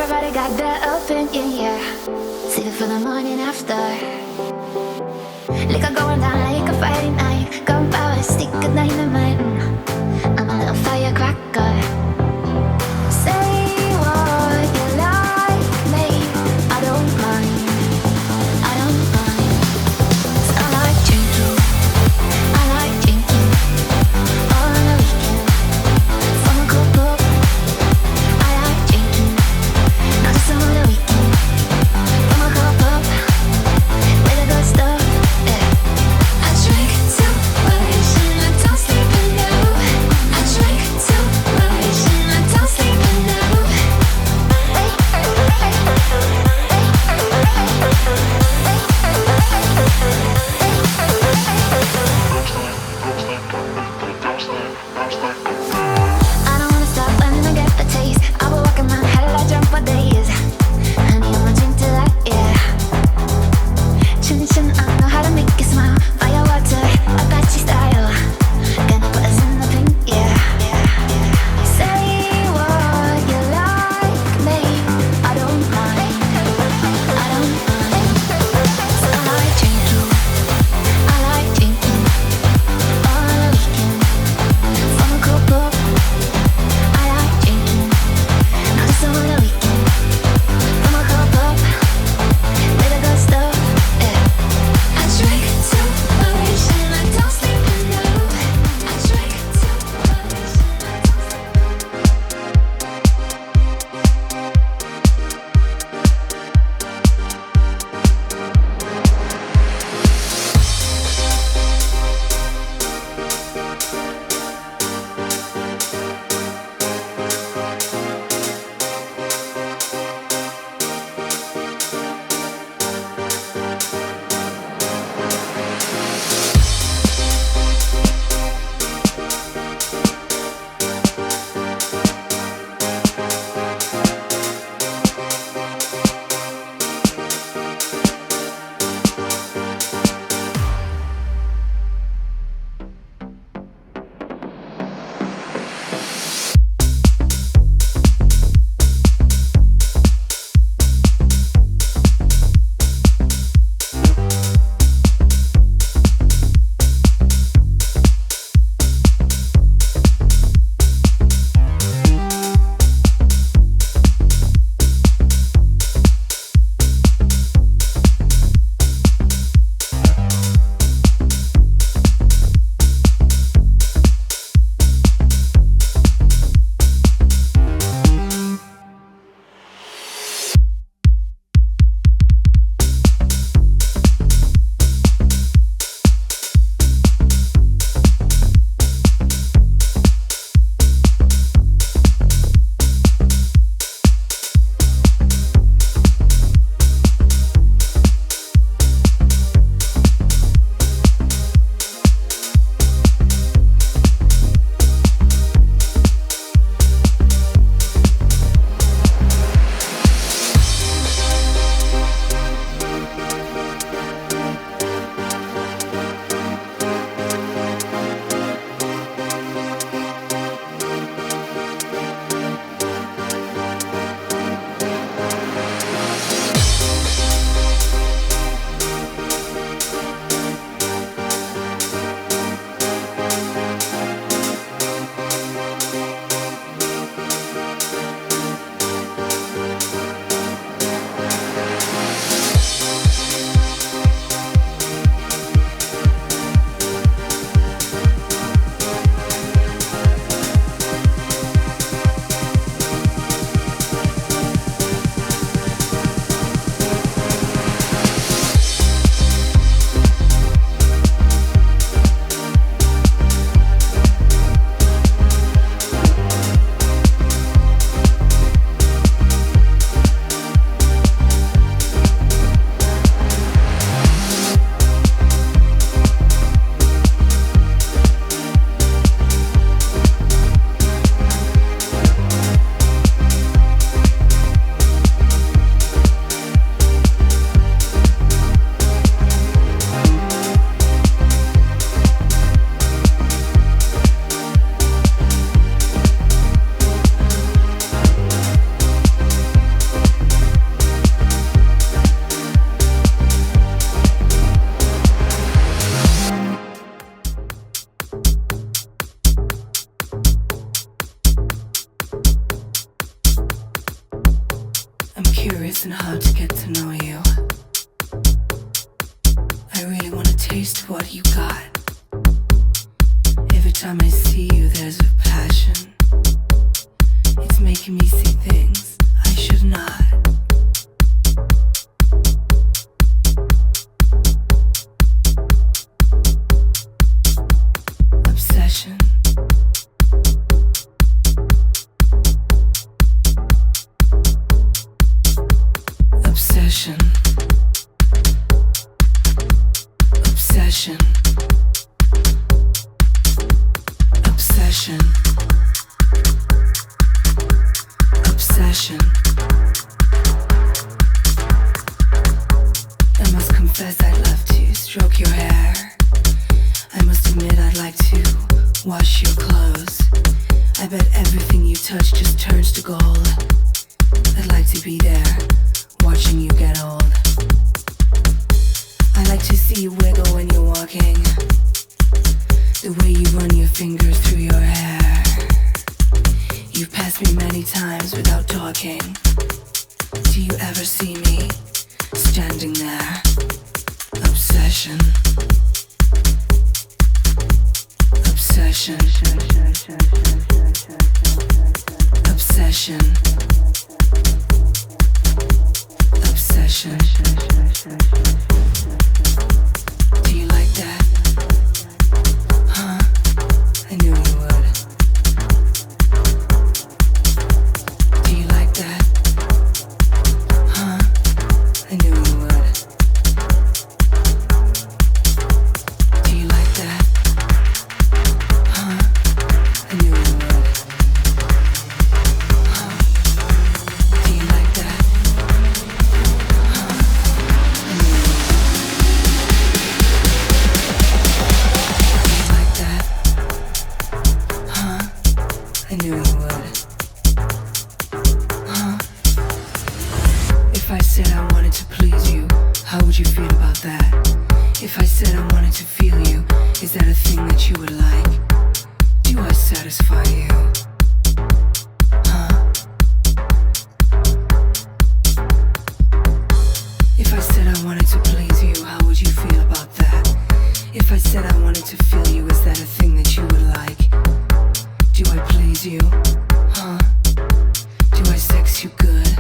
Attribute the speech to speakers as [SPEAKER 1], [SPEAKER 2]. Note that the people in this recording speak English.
[SPEAKER 1] Everybody got their opinion, yeah. Save it for the morning after. Liquor going down like a Friday night. Gunpowder, stick of dynamite. I'm a little firecracker. Say what you like, mate. I don't mind. I don't mind. 'Cause I like drinking. I like drinking on the weekend. From a cool pub. I like drinking, not just on the weekend. From a cool pub with the good stuff. Yeah. I drink too much and I don't sleep enough. I drink too much and I don't sleep enough. I don't wanna stop when I get the taste. I've been walking around hella drunk for days. Honey, I'ma drink to that, yeah. Chin chin, I know how to make you smile. Fire water, Apache style. Gonna put us in the pink, yeah. Say what you like, mate. I don't mind. I don't mind. So I like drinking. I like drinking on the weekend. From a cool pub.
[SPEAKER 2] curious and hard to get to know you. I really want to taste what you got. Every time I see you, there's a passion. It's making me see things I should not. Obsession. Obsession. Obsession. Obsession. Obsession. I must confess I'd love to stroke your hair. I must admit I'd like to wash your clothes. I bet everything you touch just turns to gold. I'd like to be there, watching you get old. I like to see you wiggle when you're walking. The way you run your fingers through your hair. You've passed me many times without talking. Do you ever see me standing there? Obsession. Obsession. Obsession. Obsession. Do you like that? Huh? I knew you would. Do you like that? Huh? I knew you would. Do you like that? Huh? I knew you would. Huh? Do you like that? Huh? I knew you would. Do you like that? Huh? I knew you would. Huh? If I said I wanted to please you, how would you feel about that? If I said I wanted to feel you, is that a thing that you would like? Do I satisfy you? Huh? If I said I wanted to please you, how would you feel about that? If I said I wanted to feel you, is that a thing that you would like? Do I please you? Huh? Do I sex you good?